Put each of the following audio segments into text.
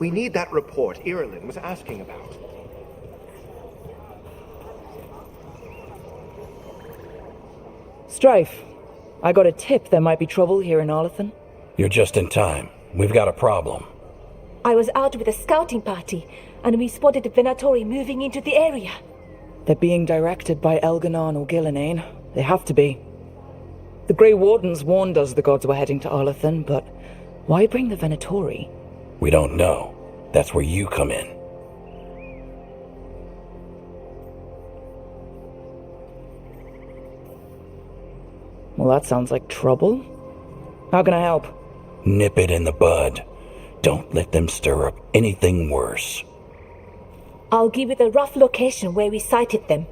We need that report Irulan was asking about. Strife, I got a tip there might be trouble here in Arlethan. You're just in time. We've got a problem. I was out with a scouting party, and we spotted the Venatori moving into the area. They're being directed by Elganon or Gillenane. They have to be. The Grey Wardens warned us the gods were heading to Arlethan, but why bring the Venatori? We don't know. That's where you come in. Well, that sounds like trouble. How can I help? Nip it in the bud. Don't let them stir up anything worse. I'll give you the rough location where we sighted them,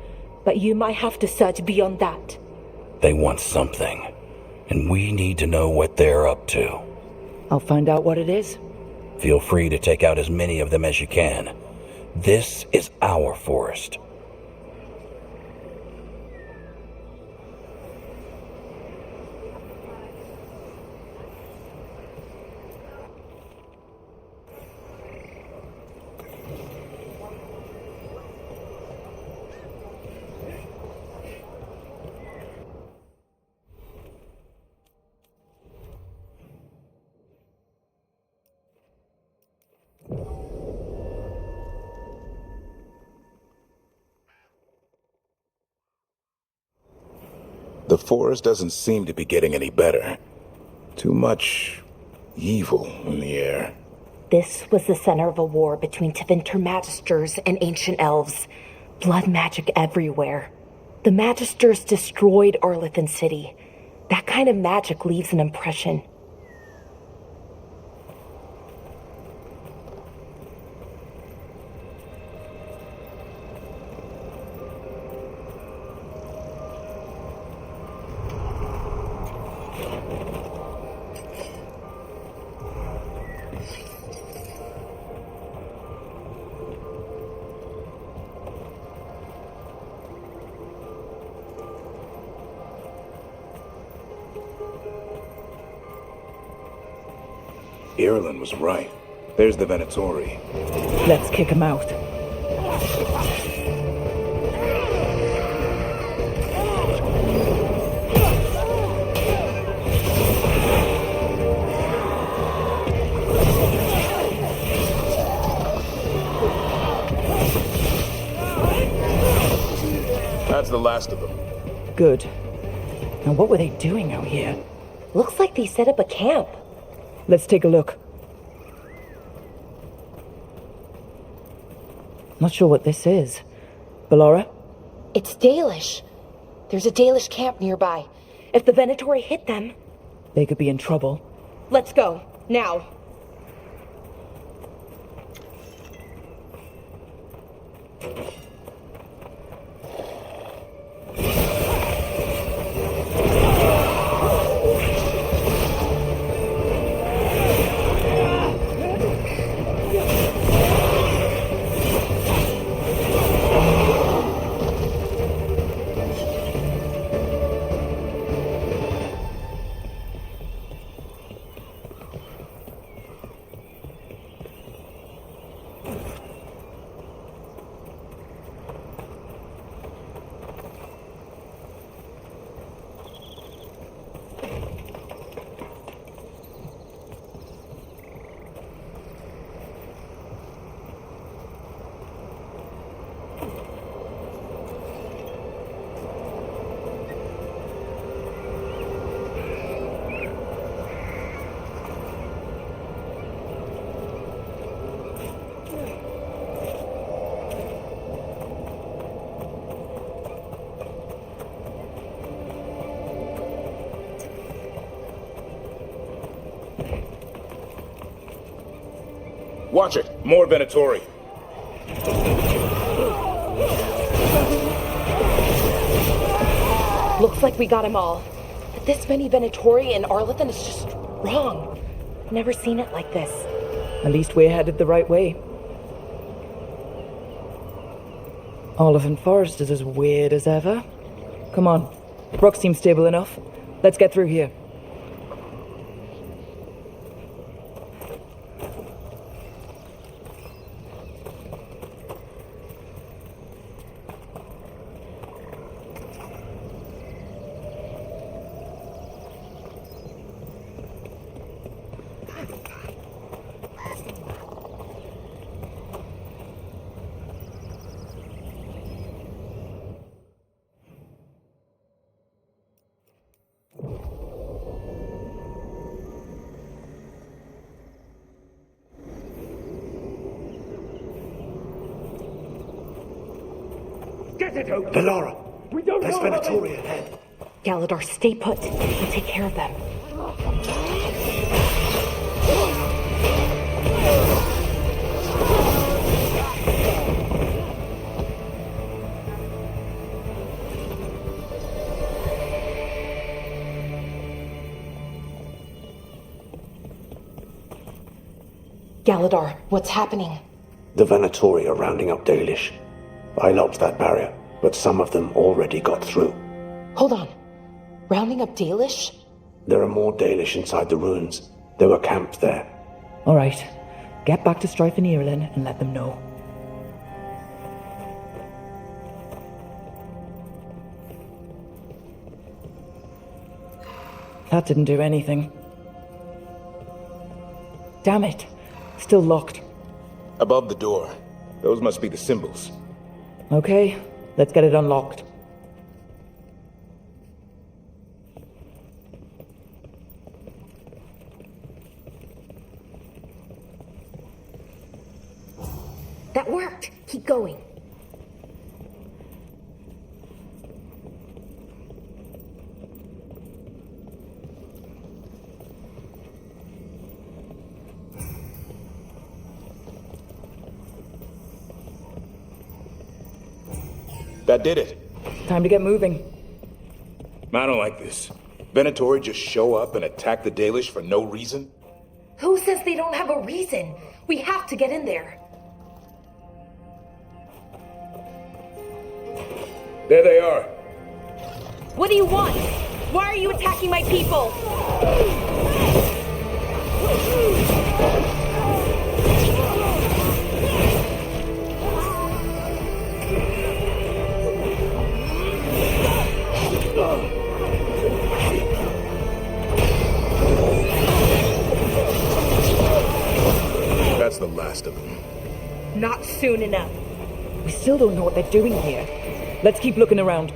but you might have to search beyond that. They want something, and we need to know what they're up to. I'll find out what it is. Feel free to take out as many of them as you can. This is our forest. The forest doesn't seem to be getting any better. Too much evil in the air. This was the center of a war between Tevinter Magisters and ancient elves. Blood magic everywhere. The Magisters destroyed Arlethan City. That kind of magic leaves an impression. Irulan was right. There's the Venatori. Let's kick him out. That's the last of them. Good. Now what were they doing out here? Looks like they set up a camp. Let's take a look. Not sure what this is. Ballora? It's Dalish. There's a Dalish camp nearby. If the Venatori hit them... They could be in trouble. Let's go. Now. Watch it. More Venatori. Looks like we got them all. But this many Venatori in Arlethan is just wrong. Never seen it like this. At least we're headed the right way. Arlethan Forest is as weird as ever. Come on. Rock seems stable enough. Let's get through here. Get it open! Valora! There's Venatori ahead. Galadar, stay put. We'll take care of them. Galadar, what's happening? The Venatori are rounding up Dalish. I locked that barrier, but some of them already got through. Hold on. Rounding up Dalish? There are more Dalish inside the ruins. They were camped there. All right. Get back to Strife and Irulan and let them know. That didn't do anything. Damn it. Still locked. Above the door. Those must be the symbols. Okay, let's get it unlocked. That worked. Keep going. That did it. Time to get moving. I don't like this. Venatori just show up and attack the Dalish for no reason? Who says they don't have a reason? We have to get in there. There they are. What do you want? Why are you attacking my people? That's the last of them. Not soon enough. We still don't know what they're doing here. Let's keep looking around.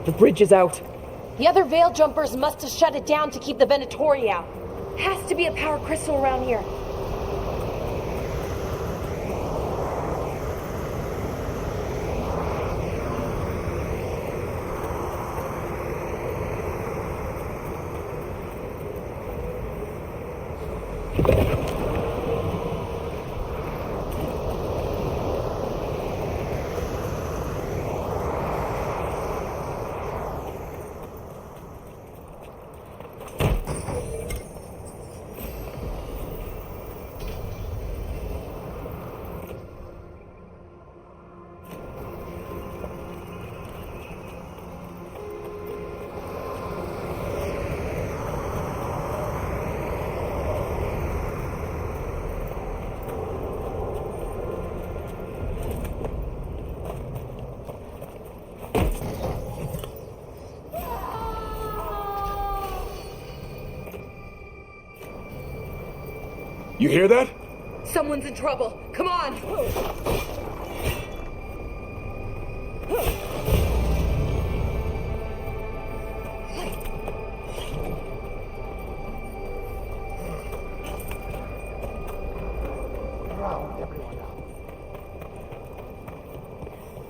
The bridge is out. The other Veil Jumpers must have shut it down to keep the Venatori out. Has to be a power crystal around here. You hear that? Someone's in trouble. Come on!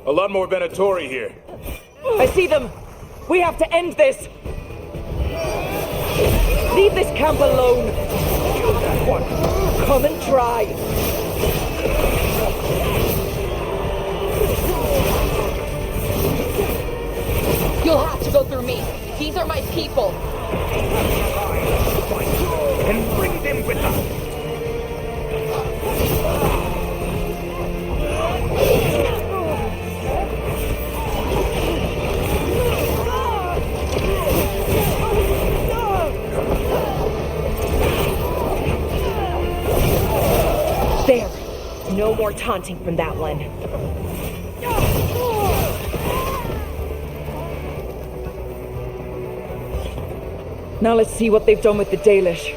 A lot more Venatori here. I see them. We have to end this. Leave this camp alone. Kill that one. Come and try. You'll have to go through me. These are my people. And bring them with us. There. No more taunting from that one. Now let's see what they've done with the Dalish.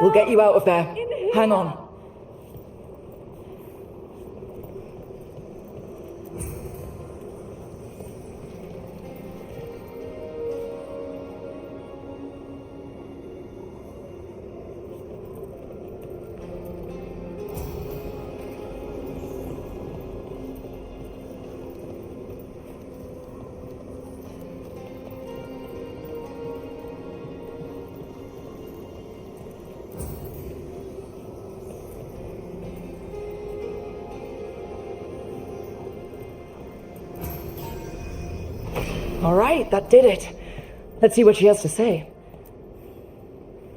We'll get you out of there. Hang on. All right, that did it. Let's see what she has to say.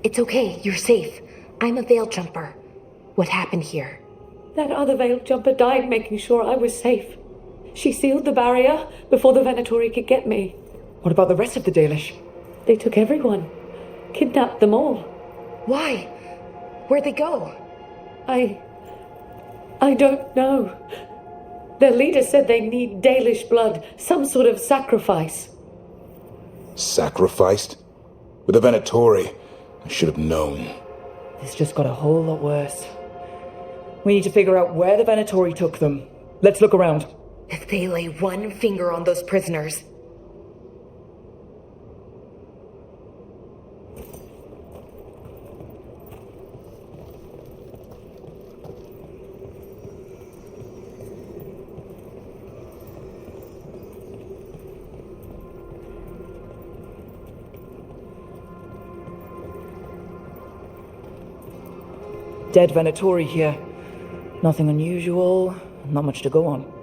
It's okay, you're safe. I'm a veil jumper. What happened here? That other veil jumper died making sure I was safe. She sealed the barrier before the Venatori could get me. What about the rest of the Dalish? They took everyone. Kidnapped them all. Why? Where'd they go? I don't know. Their leader said they need Dalish blood, some sort of sacrifice. Sacrificed? With the Venatori, I should have known. This just got a whole lot worse. We need to figure out where the Venatori took them. Let's look around. If they lay one finger on those prisoners. Dead Venatori here. Nothing unusual, not much to go on.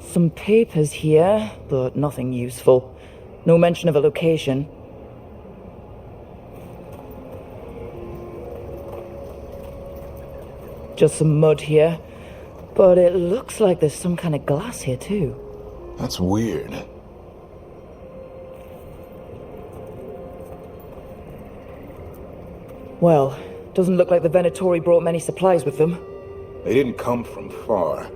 Some papers here, but nothing useful. No mention of a location. Just some mud here, but it looks like there's some kind of glass here too. That's weird. Well, doesn't look like the Venatori brought many supplies with them. They didn't come from far.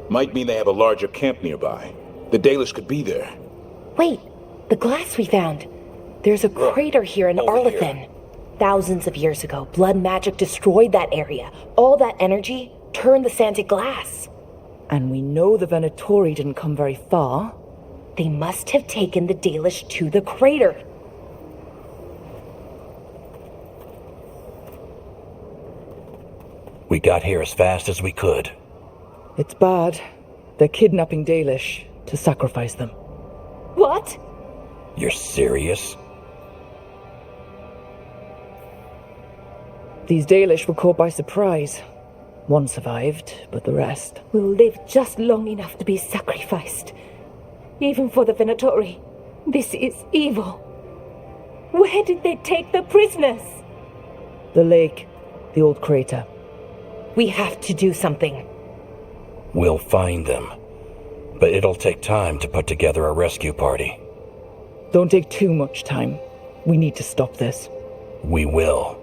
Might mean they have a larger camp nearby. The Dalish could be there. Wait, the glass we found. There's a crater here in over Arlethan. Thousands of years ago, blood magic destroyed that area. All that energy turned the sand to glass. And we know the Venatori didn't come very far. They must have taken the Dalish to the crater. We got here as fast as we could. It's bad. They're kidnapping Dalish to sacrifice them. What? You're serious? These Dalish were caught by surprise. One survived, but the rest... Will live just long enough to be sacrificed. Even for the Venatori. This is evil. Where did they take the prisoners? The lake, the old crater. We have to do something. We'll find them. But it'll take time to put together a rescue party. Don't take too much time. We need to stop this. We will.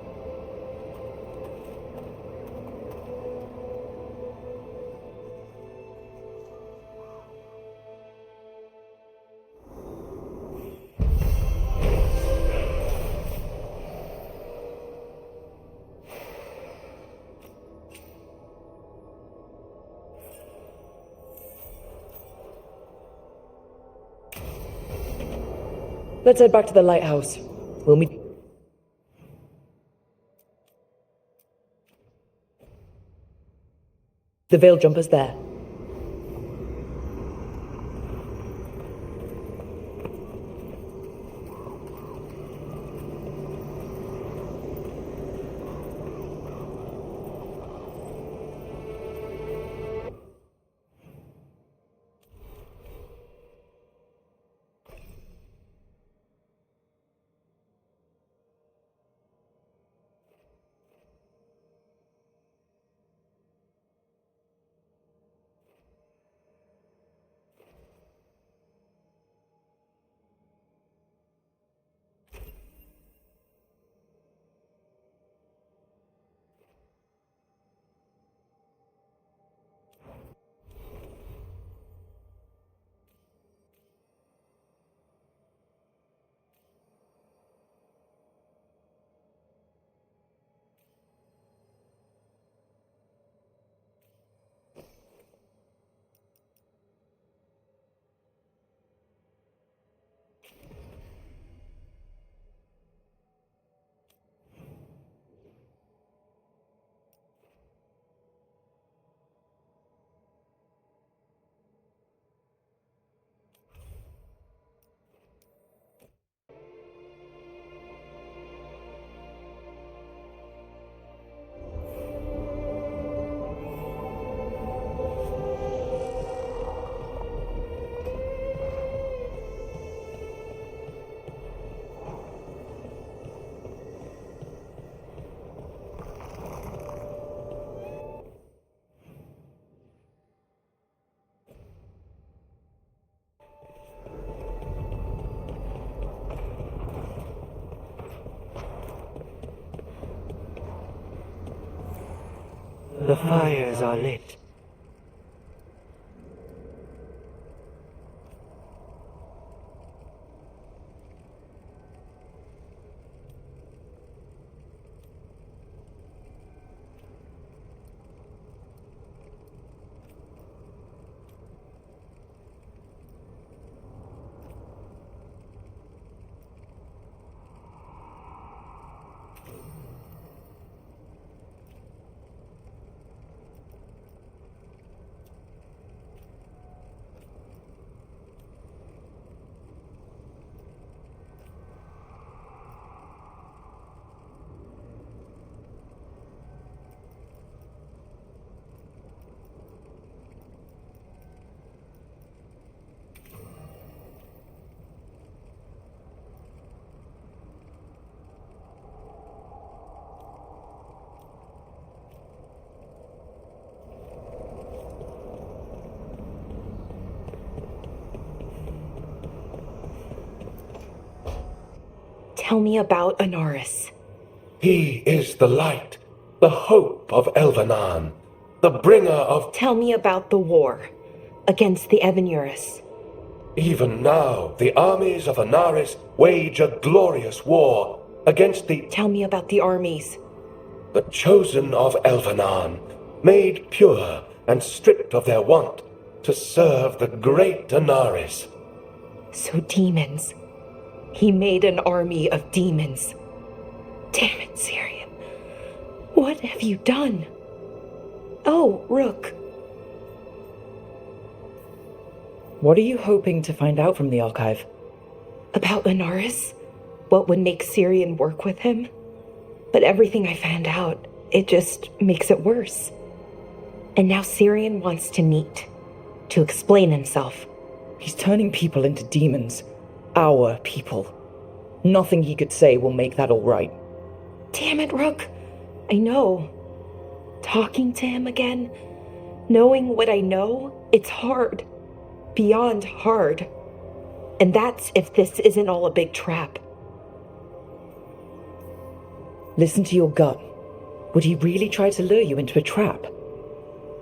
Let's head back to the lighthouse. We'll meet... The veil jumper's there. The fires are lit. Tell me about Anaris. He is the light, the hope of Elvenan, the bringer of... Tell me about the war against the Evanurus. Even now, the armies of Anaris wage a glorious war against the... Tell me about the armies. The chosen of Elvenan, made pure and stripped of their want to serve the great Anaris. So demons. He made an army of demons. Damn it, Syrian. What have you done? Oh, Rook. What are you hoping to find out from the archive? About Anaris? What would make Syrian work with him? But everything I found out, it just makes it worse. And now Syrian wants to meet, to explain himself. He's turning people into demons. Our people. Nothing he could say will make that all right. Damn it, Rook. I know. Talking to him again, knowing what I know, it's hard. Beyond hard. And that's if this isn't all a big trap. Listen to your gut. Would he really try to lure you into a trap?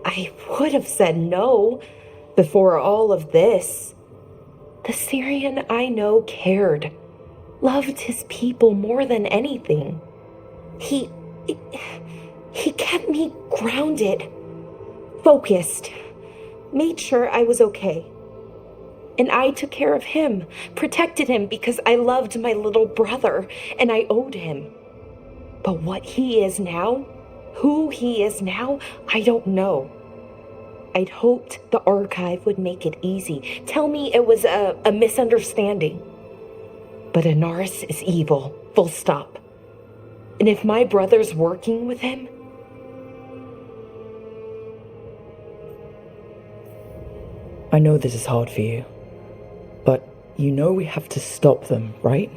I would have said no before all of this. The Syrian I know cared, loved his people more than anything. He kept me grounded, focused, made sure I was okay. And I took care of him, protected him because I loved my little brother and I owed him. But what he is now, who he is now, I don't know. I'd hoped the archive would make it easy. Tell me it was a misunderstanding. But Anaris is evil, full stop. And if my brother's working with him... I know this is hard for you, but you know we have to stop them, right?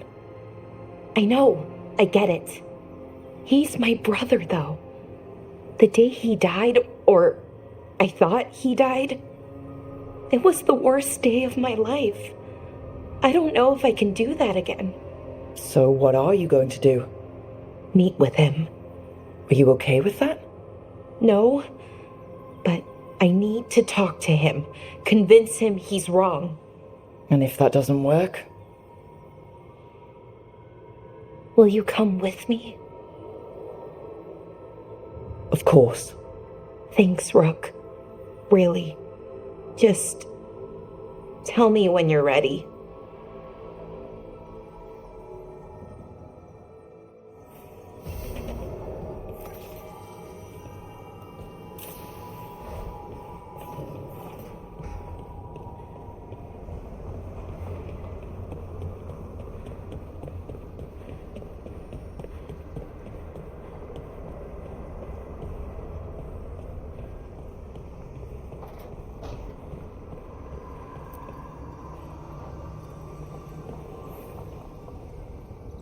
I know, I get it. He's my brother, though. The day he died, or I thought he died, it was the worst day of my life. I don't know if I can do that again. So what are you going to do? Meet with him. Are you okay with that? No, but I need to talk to him, convince him he's wrong. And if that doesn't work? Will you come with me? Of course. Thanks, Rook. Really. Just tell me when you're ready.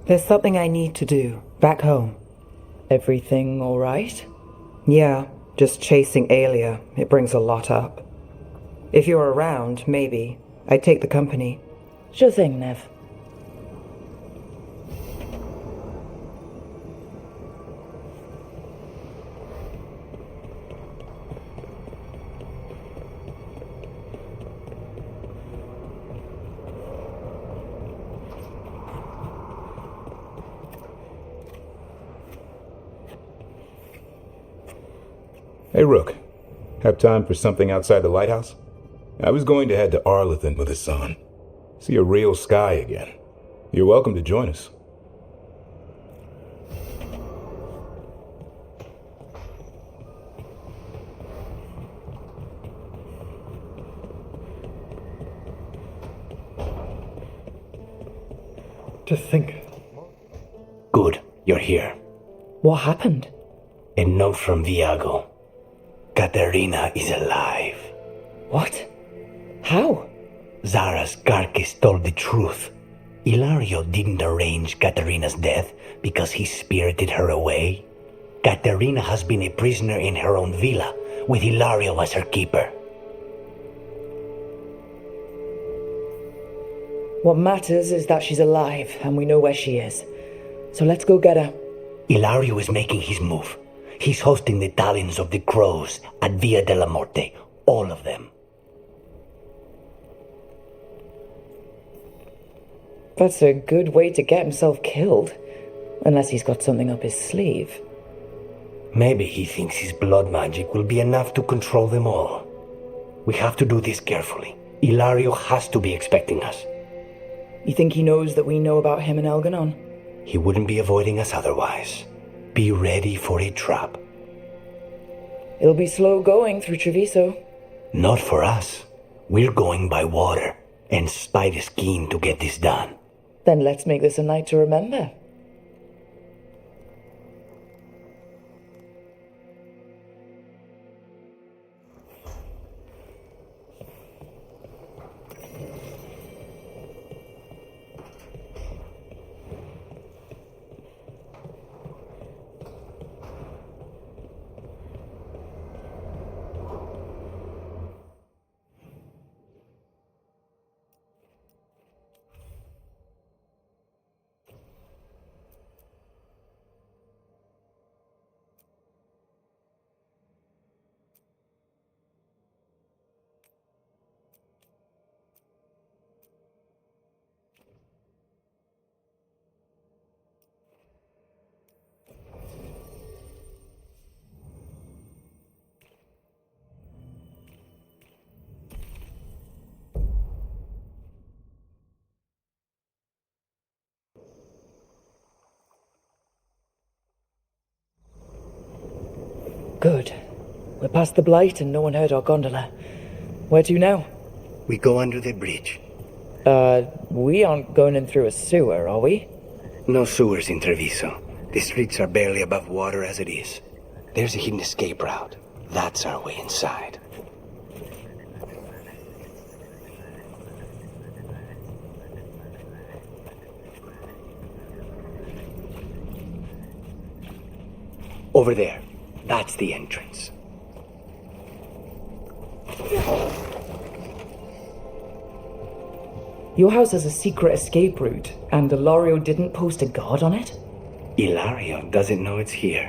There's something I need to do, back home. Everything all right? Yeah, just chasing Aelia. It brings a lot up. If you're around, maybe. I'd take the company. Sure thing, Nev. Hey, Rook. Have time for something outside the lighthouse? I was going to head to Arlington with the sun. See a real sky again. You're welcome to join us. To think. Good, you're here. What happened? A note from Viago. Katerina is alive. What? How? Zara's carcass told the truth. Ilario didn't arrange Katerina's death because he spirited her away. Katerina has been a prisoner in her own villa, with Ilario as her keeper. What matters is that she's alive, and we know where she is. So let's go get her. Ilario is making his move. He's hosting the Talons of the Crows at Via della Morte. All of them. That's a good way to get himself killed. Unless he's got something up his sleeve. Maybe he thinks his blood magic will be enough to control them all. We have to do this carefully. Ilario has to be expecting us. You think he knows that we know about him and Elganon? He wouldn't be avoiding us otherwise. Be ready for a trap. It'll be slow going through Treviso. Not for us. We're going by water, and Spide is keen to get this done. Then let's make this a night to remember. Good. We're past the Blight and no one heard our gondola. Where to now? We go under the bridge. We aren't going in through a sewer, are we? No sewers in Treviso. The streets are barely above water as it is. There's a hidden escape route. That's our way inside. Over there. That's the entrance. Your house has a secret escape route, and Ilario didn't post a guard on it? Ilario doesn't know it's here.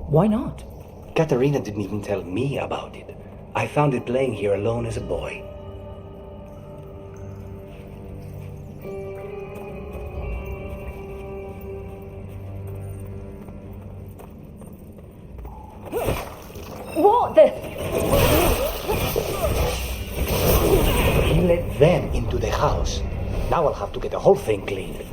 Why not? Katerina didn't even tell me about it. I found it playing here alone as a boy. What the? He let them into the house. Now I'll have to get the whole thing cleaned.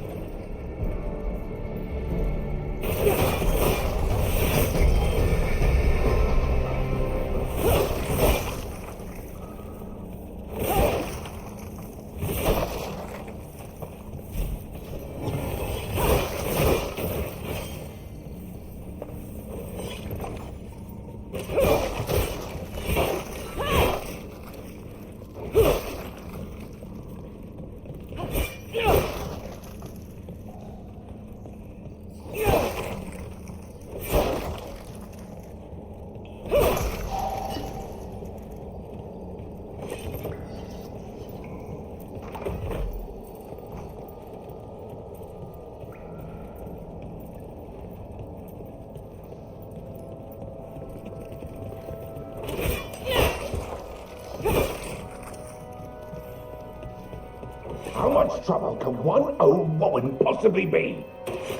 How much trouble can one old woman possibly be?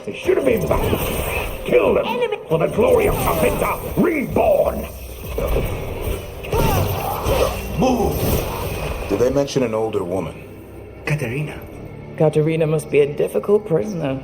They should have been back. Kill them for the glory of Capita reborn. Move! Did they mention an older woman? Katerina. Katerina must be a difficult prisoner.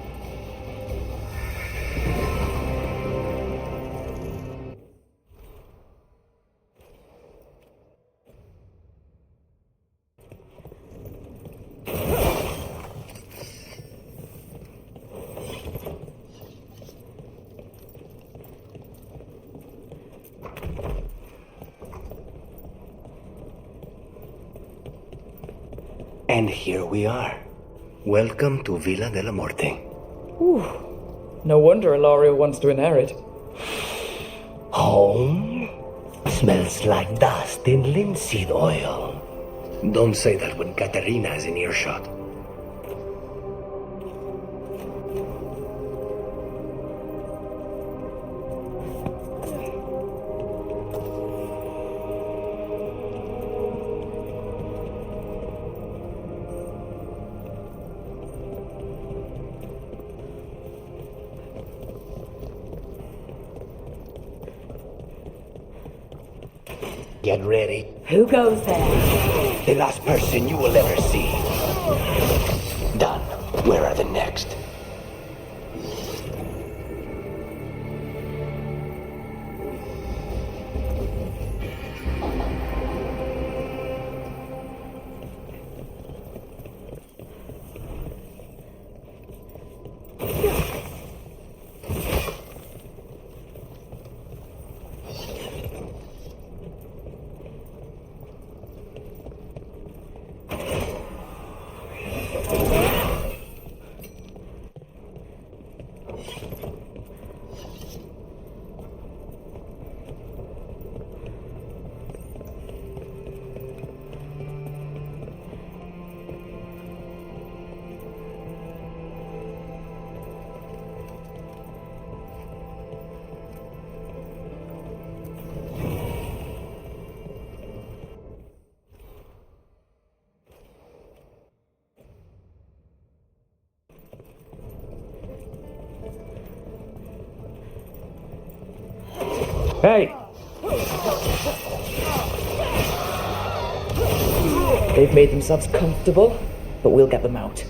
And here we are. Welcome to Villa de la Muerte. No wonder Ilario wants to inherit. Home? Smells like dust and linseed oil. Don't say that when Katerina is in earshot. Get ready. Who goes there? The last person you will ever see. Done. Where are the next? Hey! They've made themselves comfortable, but we'll get them out.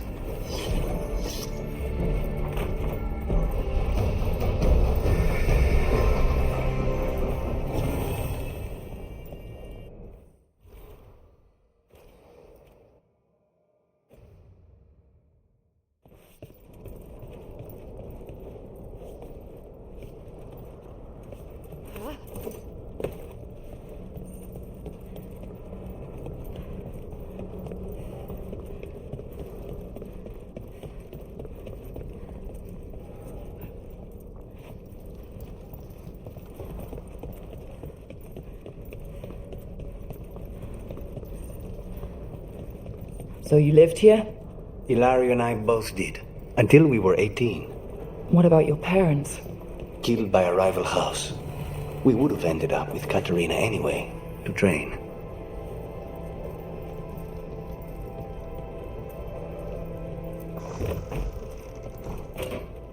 So you lived here? Ilario and I both did. Until we were 18. What about your parents? Killed by a rival house. We would have ended up with Katerina anyway, to train.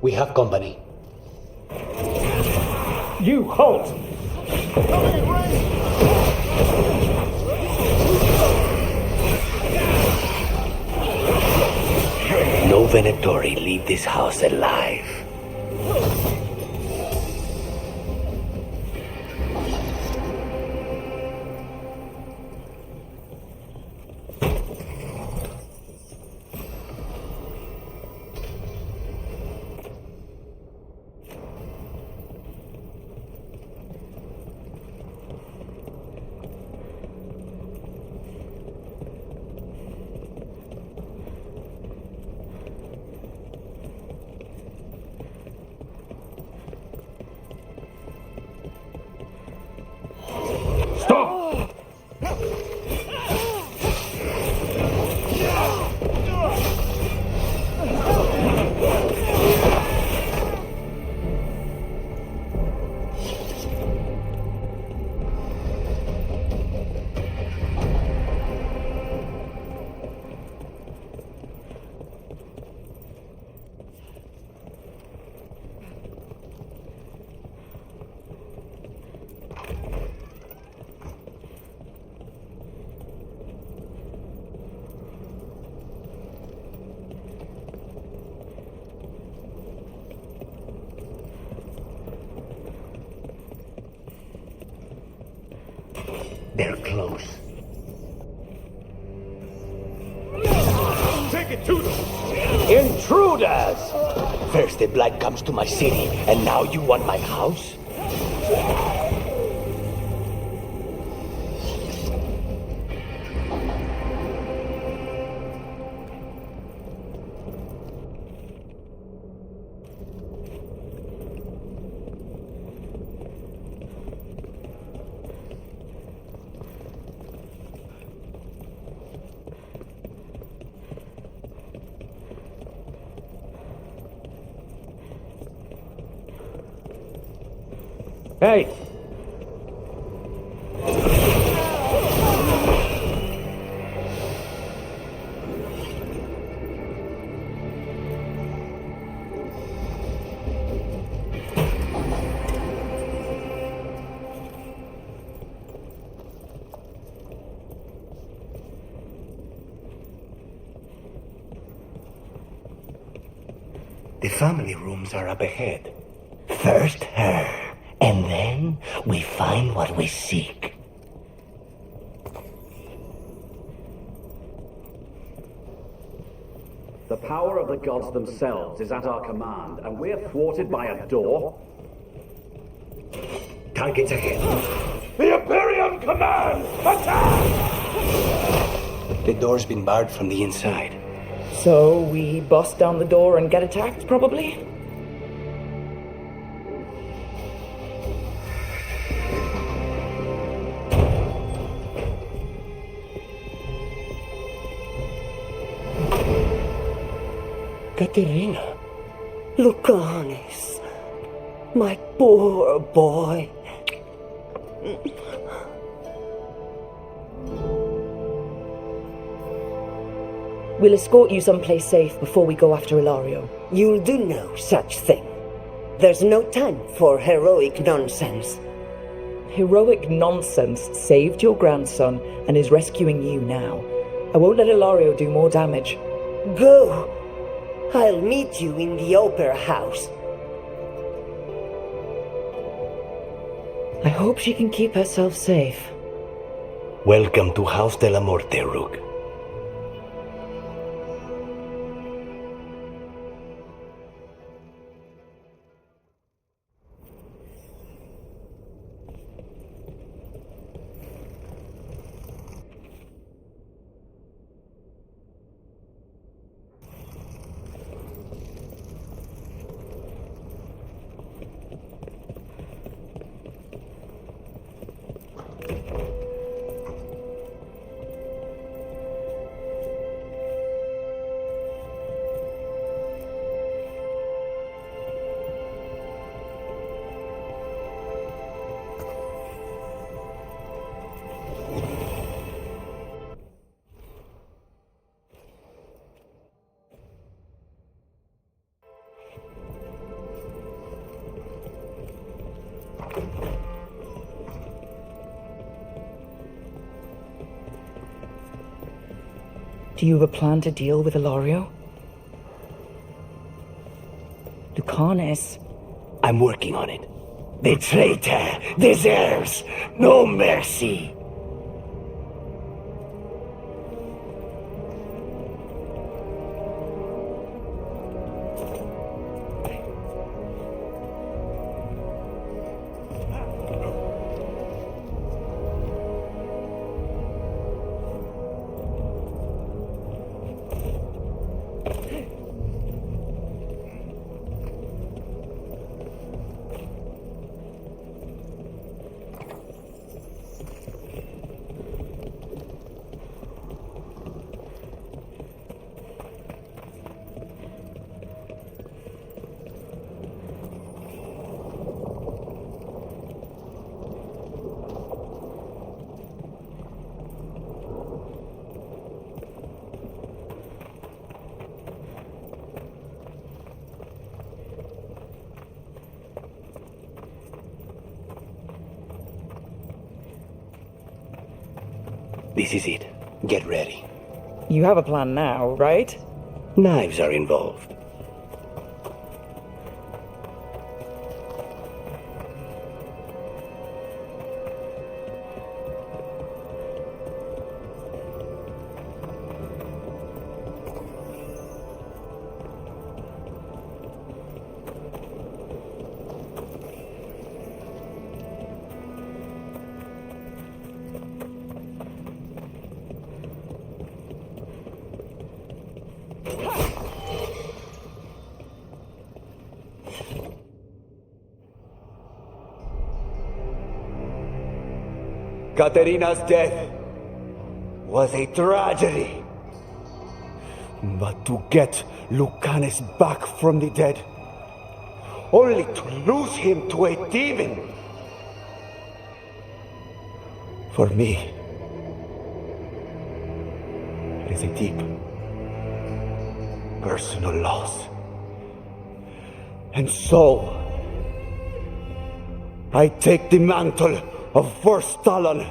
We have company. You halt! No Venatori leave this house alive. They're close. Take it to them! Intruders! First the blight comes to my city, and now you want my house? Hey! The family rooms are up ahead. First her, and then we find what we seek. The power of the gods themselves is at our command, and we're thwarted by a door? Targets ahead. The Imperium command! Attack! The door's been barred from the inside. So we bust down the door and get attacked, probably? Katerina. Lucanis, my poor boy. We'll escort you someplace safe before we go after Ilario. You'll do no such thing. There's no time for heroic nonsense. Heroic nonsense saved your grandson and is rescuing you now. I won't let Ilario do more damage. Go. I'll meet you in the opera house. I hope she can keep herself safe. Welcome to House de la Morte, Rook. Do you have a plan to deal with Ilario? Lucanis? I'm working on it. The traitor deserves no mercy. This is it. Get ready. You have a plan now, right? Knives are involved. Katerina's death was a tragedy. But to get Lucanus back from the dead, only to lose him to a demon. For me, it is a deep, personal loss. And so, I take the mantle of First Talon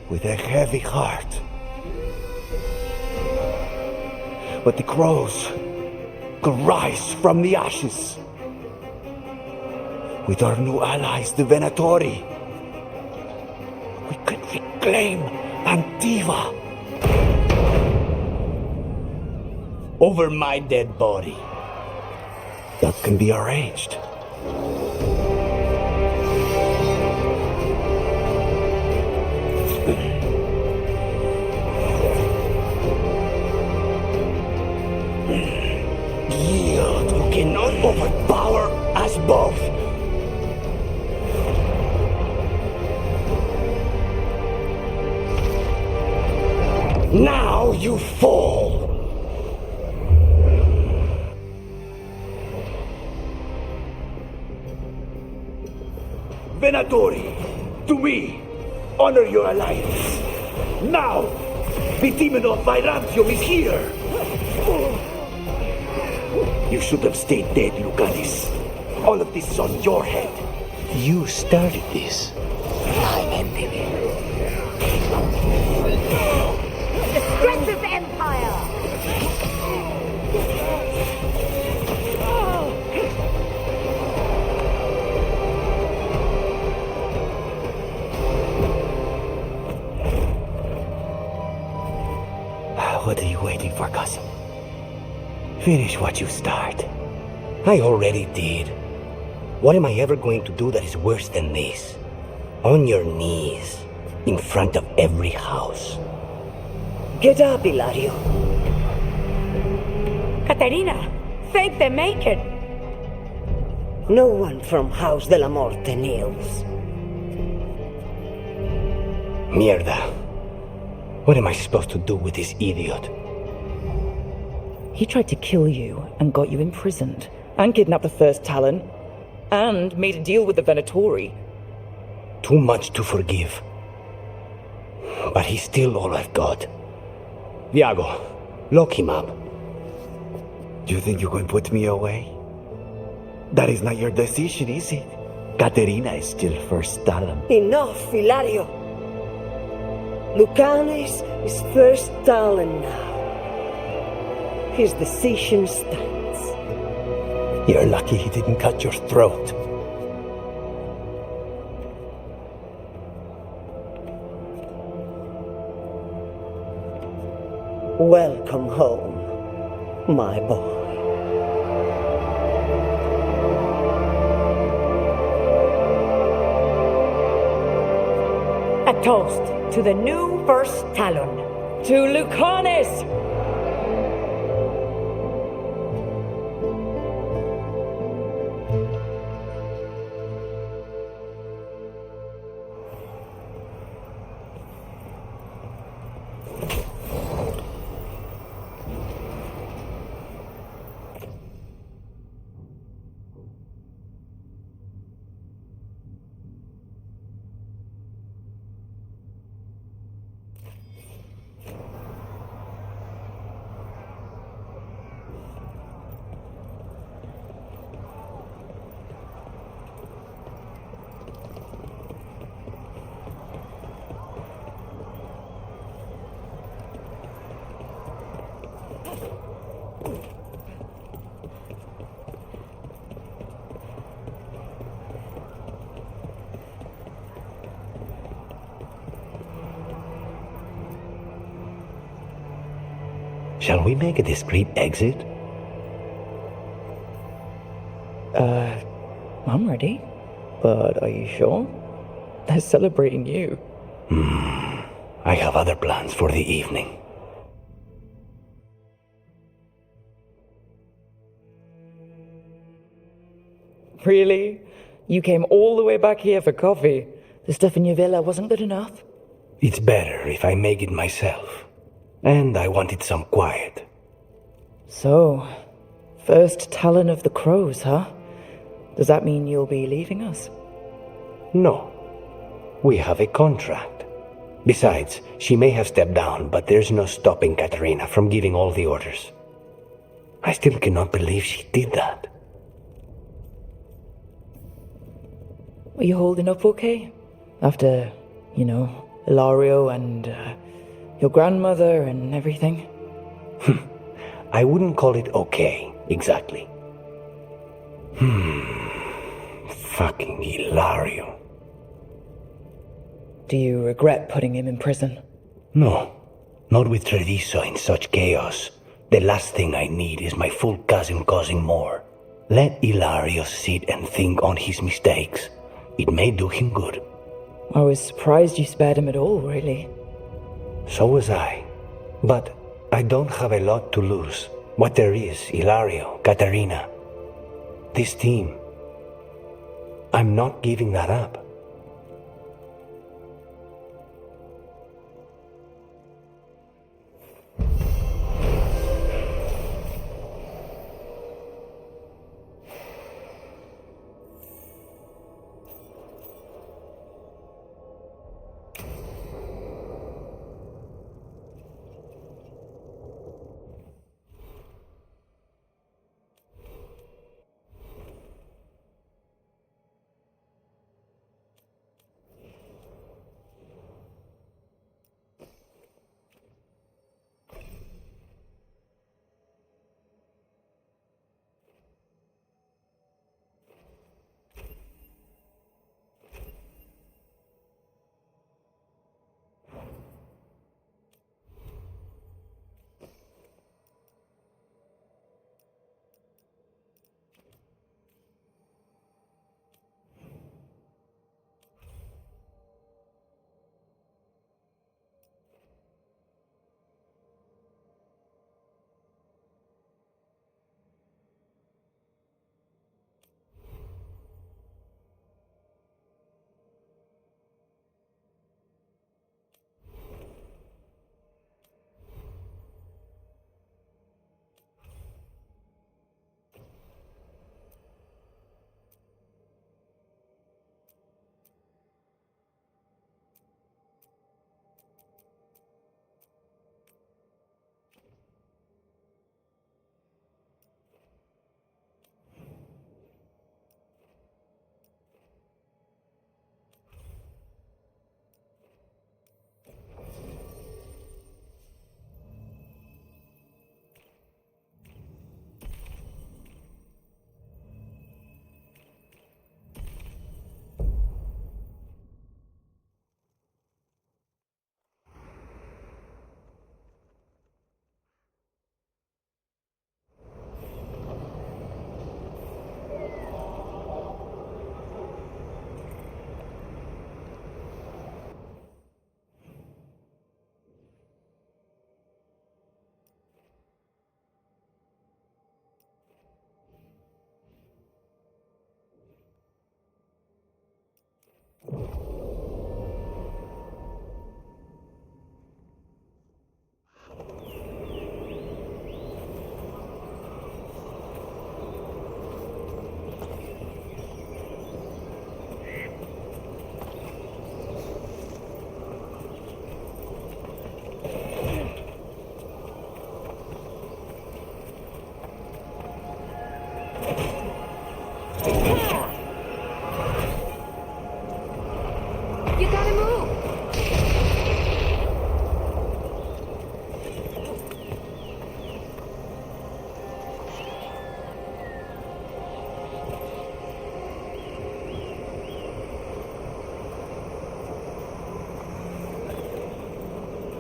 with a heavy heart. But the crows could rise from the ashes. With our new allies, the Venatori, we could reclaim Antiva. Over my dead body. That can be arranged. Yield, you cannot overpower us both. Now you fall. Venatori, to me, honor your alliance. Now, the demon of Virantium is here. You should have stayed dead, Lucanus. All of this is on your head. You started this. I ended it. Destructive Empire! What are you waiting for, cousin? Finish what you start. I already did. What am I ever going to do that is worse than this? On your knees, in front of every house. Get up, Ilario. Caterina, thank the Maker. No one from House de la Morte kneels. Mierda. What am I supposed to do with this idiot? He tried to kill you and got you imprisoned, and kidnapped the First Talon, and made a deal with the Venatori. Too much to forgive. But he's still all I've got. Viago, lock him up. Do you think you can put me away? That is not your decision, is it? Caterina is still First Talon. Enough, Ilario. Lucanus is First Talon now. His decision stands. You're lucky he didn't cut your throat. Welcome home, my boy. A toast to the new First Talon. To Lucanus! Shall we make a discreet exit? I'm ready. But are you sure? They're celebrating you. I have other plans for the evening. Really? You came all the way back here for coffee? The stuff in your villa wasn't good enough? It's better if I make it myself. And I wanted some quiet. So, first Talon of the Crows, huh? Does that mean you'll be leaving us? No. We have a contract. Besides, she may have stepped down, but there's no stopping Katarina from giving all the orders. I still cannot believe she did that. Are you holding up okay? After, Ilario and your grandmother and everything? I wouldn't call it okay, exactly. Fucking Ilario. Do you regret putting him in prison? No, not with Treviso in such chaos. The last thing I need is my full cousin causing more. Let Ilario sit and think on his mistakes. It may do him good. I was surprised you spared him at all, really. So was I. But I don't have a lot to lose. What there is, Ilario, Katarina, this team. I'm not giving that up.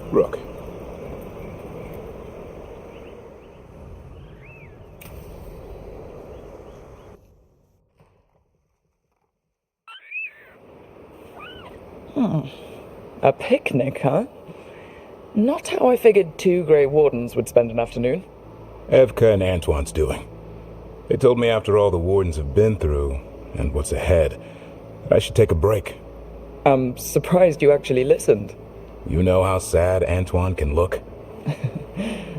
Rook. A picnic, huh? Not how I figured two Grey Wardens would spend an afternoon. Evka and Antoine's doing. They told me after all the Wardens have been through, and what's ahead, I should take a break. I'm surprised you actually listened. You know how sad Antoine can look?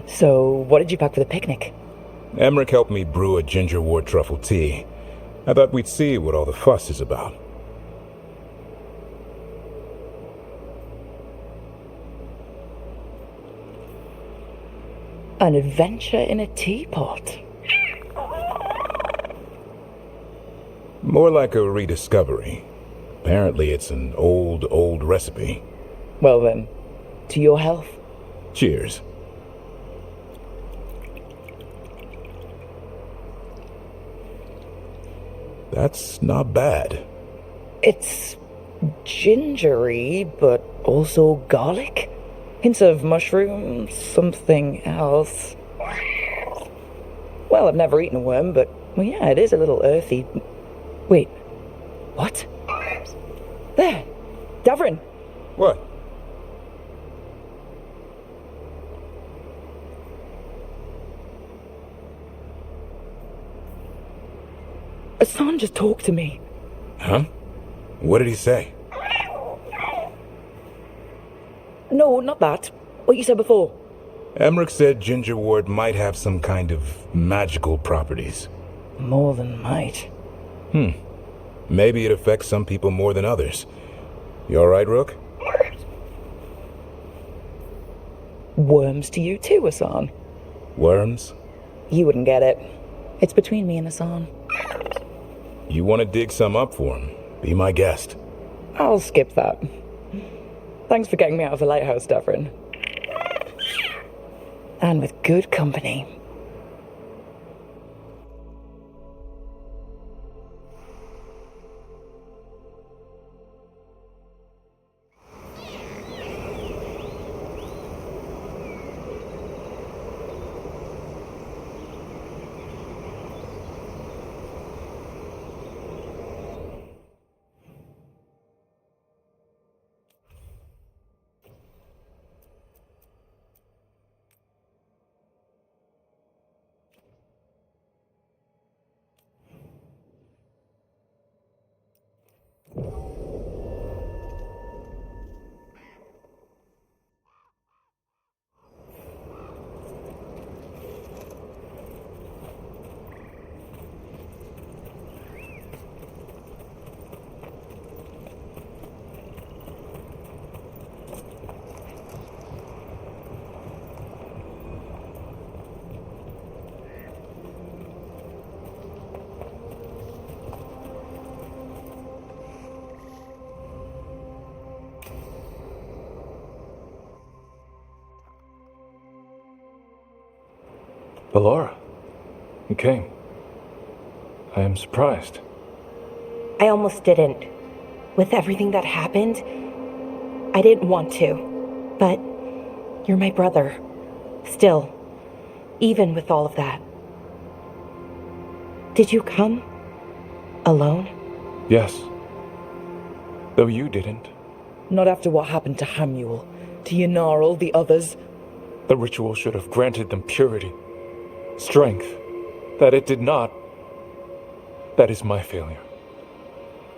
So, what did you pack for the picnic? Emmerich helped me brew a ginger wort truffle tea. I thought we'd see what all the fuss is about. An adventure in a teapot. More like a rediscovery. Apparently it's an old recipe. Well then, to your health. Cheers. That's not bad. It's gingery, but also garlic. Hints of mushroom, something else. Well, I've never eaten a worm, but well, yeah, it is a little earthy. Wait, what? There, Davrin. What? Hassan just talked to me. Huh? What did he say? No, not that. What you said before. Emmerich said ginger wort might have some kind of magical properties. More than might. Maybe it affects some people more than others. You alright, Rook? Worms to you too, Hassan. Worms? You wouldn't get it. It's between me and Hassan. You want to dig some up for him? Be my guest. I'll skip that. Thanks for getting me out of the lighthouse, Davrin. And with good company. Ballora, you came. I am surprised. I almost didn't. With everything that happened, I didn't want to. But you're my brother. Still, even with all of that. Did you come? Alone? Yes. Though you didn't. Not after what happened to Hamuel, to Yanarl, the others. The ritual should have granted them purity. Strength. That it did not. That is my failure.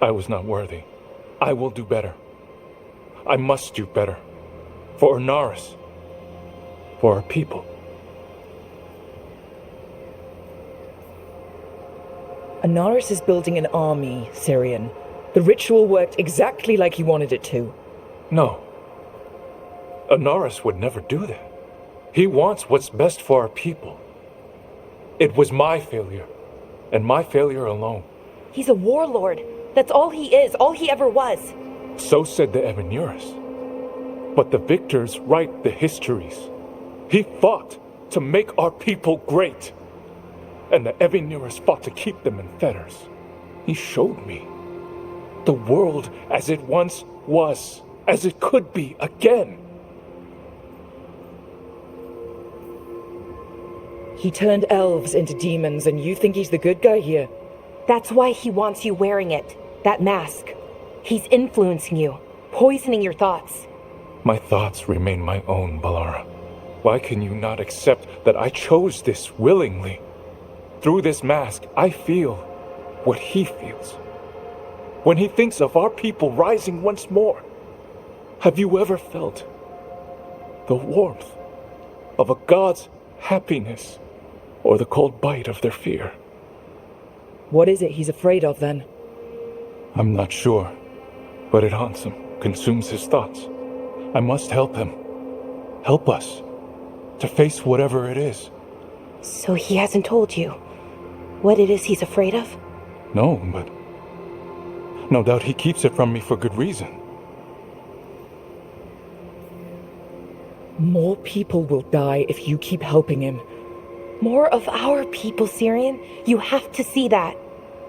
I was not worthy. I will do better. I must do better. For Inaris. For our people. Inaris is building an army, Syrian. The ritual worked exactly like he wanted it to. No. Inaris would never do that. He wants what's best for our people. It was my failure, and my failure alone. He's a warlord. That's all he is, all he ever was. So said the Evanuris. But the victors write the histories. He fought to make our people great. And the Evanuris fought to keep them in fetters. He showed me the world as it once was, as it could be again. He turned elves into demons, and you think he's the good guy here? That's why he wants you wearing it, that mask. He's influencing you, poisoning your thoughts. My thoughts remain my own, Ballora. Why can you not accept that I chose this willingly? Through this mask, I feel what he feels. When he thinks of our people rising once more, have you ever felt the warmth of a god's happiness or the cold bite of their fear? What is it he's afraid of, then? I'm not sure, but it haunts him, consumes his thoughts. I must help him. Help us to face whatever it is. So he hasn't told you what it is he's afraid of? No, but no doubt he keeps it from me for good reason. More people will die if you keep helping him. More of our people, Syrian. You have to see that.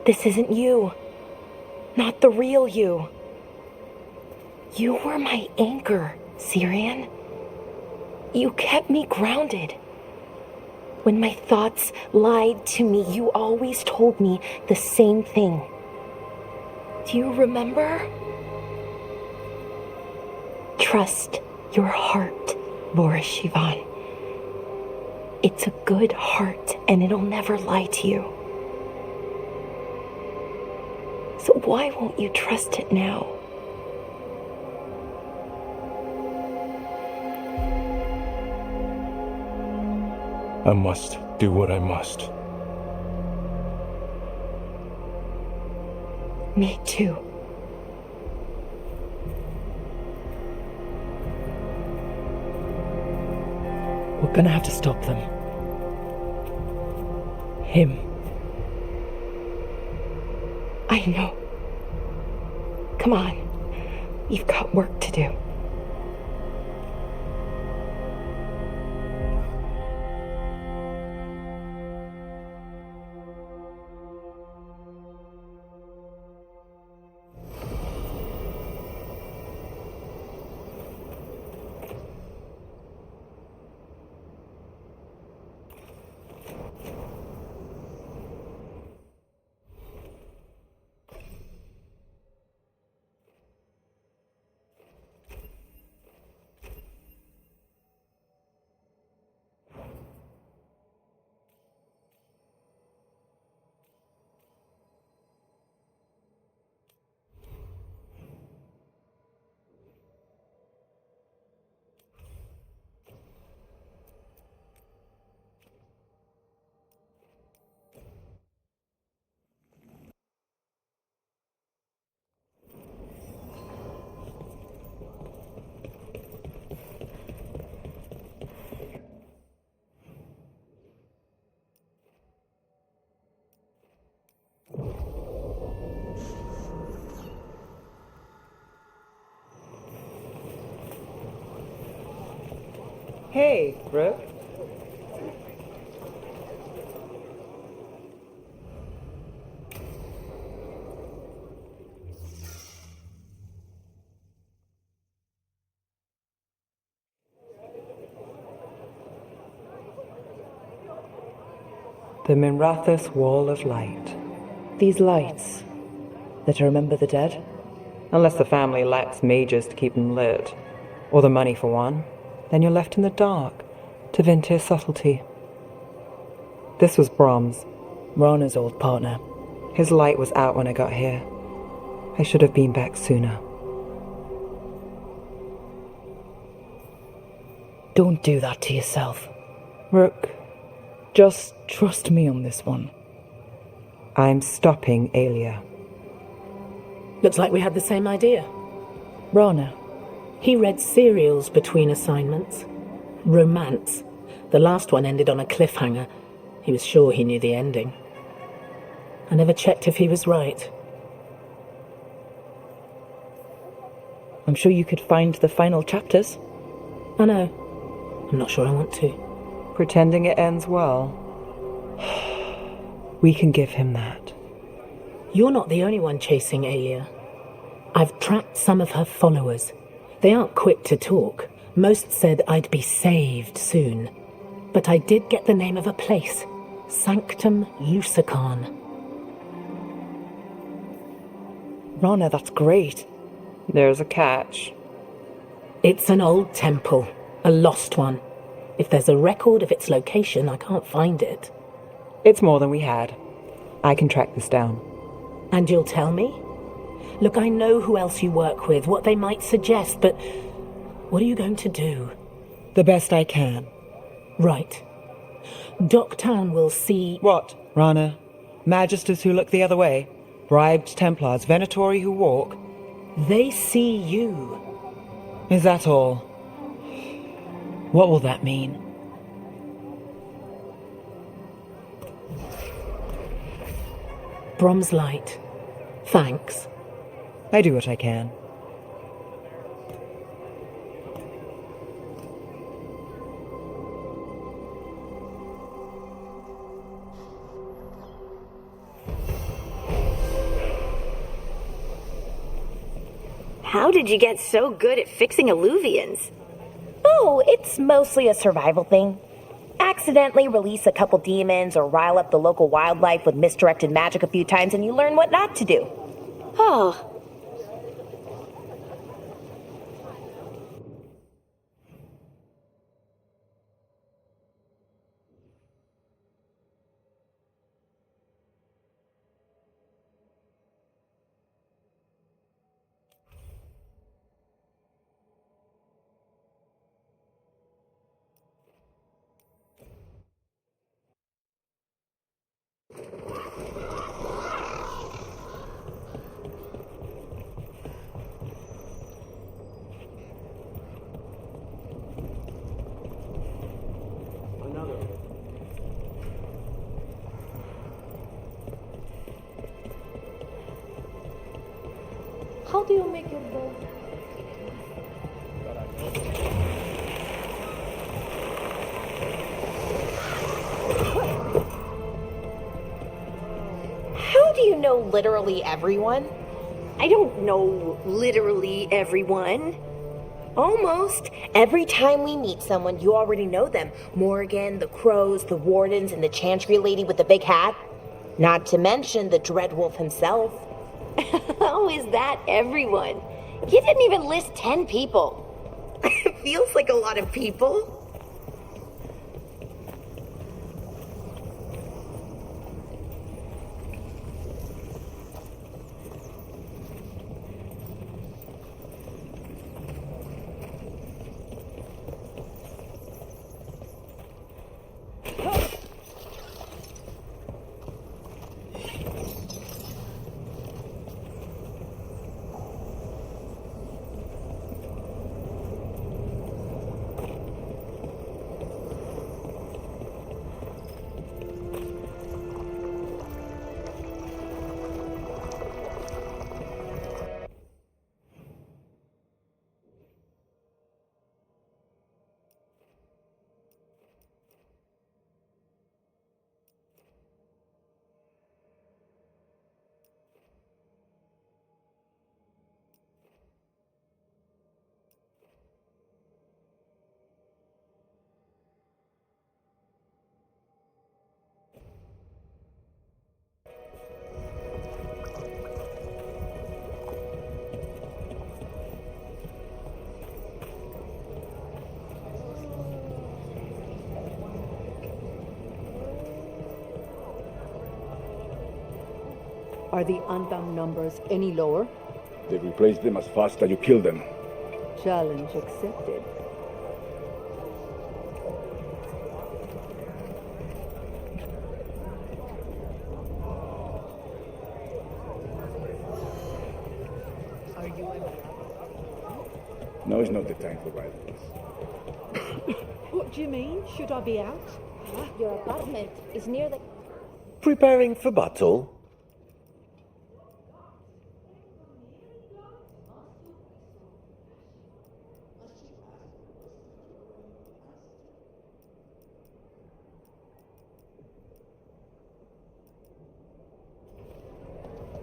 This isn't you. Not the real you. You were my anchor, Syrian. You kept me grounded. When my thoughts lied to me, you always told me the same thing. Do you remember? Trust your heart, Boris Shivan. It's a good heart, and it'll never lie to you. So why won't you trust it now? I must do what I must. Me too. We're gonna have to stop them. Him. I know. Come on. You've got work to do. Hey, Rook. The Minrathous Wall of Light. These lights, they're to remember the dead? Unless the family lacks mages to keep them lit, or the money for one, then you're left in the dark to Vintir's subtlety. This was Brahms, Rana's old partner. His light was out when I got here. I should have been back sooner. Don't do that to yourself. Rook, just trust me on this one. I'm stopping Alia. Looks like we had the same idea. Rana. He read serials between assignments. Romance. The last one ended on a cliffhanger. He was sure he knew the ending. I never checked if he was right. I'm sure you could find the final chapters. I know. I'm not sure I want to. Pretending it ends well. We can give him that. You're not the only one chasing Alia. I've tracked some of her followers. They aren't quick to talk. Most said I'd be saved soon. But I did get the name of a place. Sanctum Lucican. Rana, that's great. There's a catch. It's an old temple. A lost one. If there's a record of its location, I can't find it. It's more than we had. I can track this down. And you'll tell me? Look, I know who else you work with, what they might suggest, but what are you going to do? The best I can. Right. Docktown will see... What, Rana? Magisters who look the other way? Bribed Templars, Venatori who walk? They see you. Is that all? What will that mean? Brom's light. Thanks. I do what I can. How did you get so good at fixing illuvians? Oh, it's mostly a survival thing. Accidentally release a couple demons or rile up the local wildlife with misdirected magic a few times and you learn what not to do. Oh. How do you make your bow? How do you know literally everyone? I don't know literally everyone. Almost. Every time we meet someone, you already know them. Morgan, the Crows, the Wardens, and the Chantry lady with the big hat. Not to mention the Dreadwolf himself. How is that everyone? You didn't even list 10 people. It feels like a lot of people. Are the unbound numbers any lower? They replace them as fast as you kill them. Challenge accepted. Now is not the time for violence. What do you mean? Should I be out? Your apartment is near the... Preparing for battle?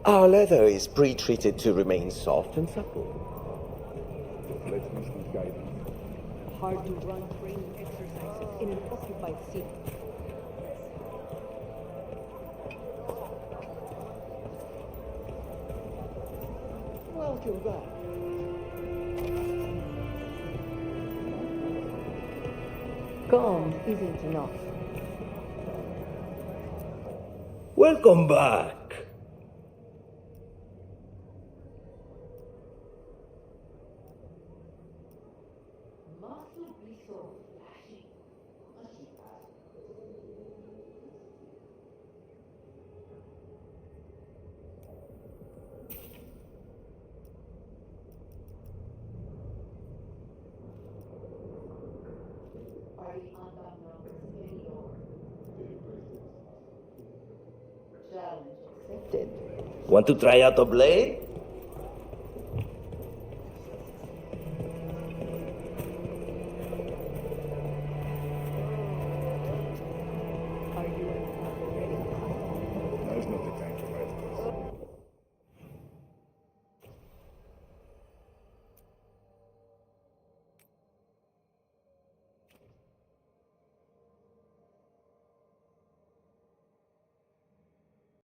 Our leather is pre-treated to remain soft and supple. Let's use this guidance. Hard to run training exercises in an occupied city. Welcome back. Calm isn't enough. Welcome back. Want to try out a blade?